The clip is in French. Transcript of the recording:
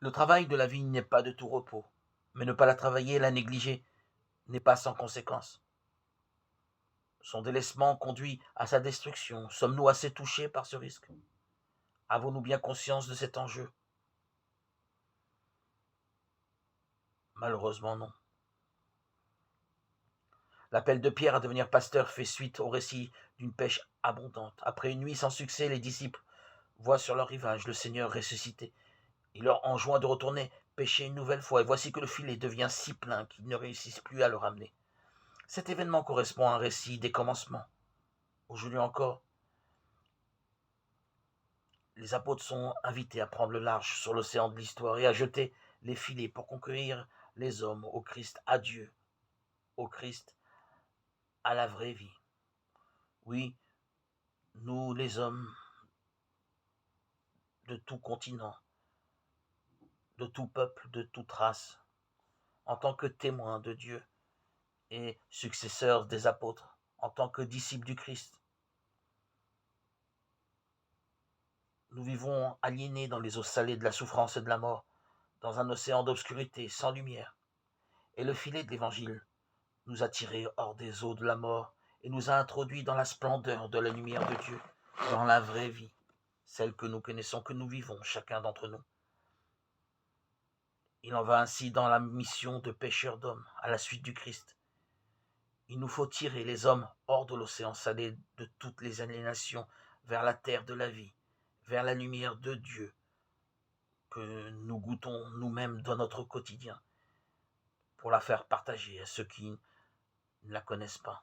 Le travail de la vie n'est pas de tout repos, mais ne pas la travailler et la négliger n'est pas sans conséquence. Son délaissement conduit à sa destruction. Sommes-nous assez touchés par ce risque? Avons-nous bien conscience de cet enjeu? Malheureusement non. L'appel de Pierre à devenir pasteur fait suite au récit d'une pêche abondante. Après une nuit sans succès, les disciples voient sur leur rivage le Seigneur ressuscité. Il leur enjoint de retourner pêcher une nouvelle fois, et voici que le filet devient si plein qu'ils ne réussissent plus à le ramener. Cet événement correspond à un récit des commencements. Aujourd'hui encore, les apôtres sont invités à prendre le large sur l'océan de l'histoire et à jeter les filets pour conquérir les hommes au Christ, à Dieu, au Christ, à la vraie vie. Oui, nous les hommes de tout continent, de tout peuple, de toute race, en tant que témoins de Dieu et successeurs des apôtres, en tant que disciples du Christ, nous vivons aliénés dans les eaux salées de la souffrance et de la mort, dans un océan d'obscurité, sans lumière. Et le filet de l'Évangile nous a tirés hors des eaux de la mort et nous a introduits dans la splendeur de la lumière de Dieu, dans la vraie vie, celle que nous connaissons, que nous vivons, chacun d'entre nous. Il en va ainsi dans la mission de pêcheurs d'hommes, à la suite du Christ. Il nous faut tirer les hommes hors de l'océan salé de toutes les aliénations vers la terre de la vie, vers la lumière de Dieu, que nous goûtons nous-mêmes dans notre quotidien, pour la faire partager à ceux qui ne la connaissent pas.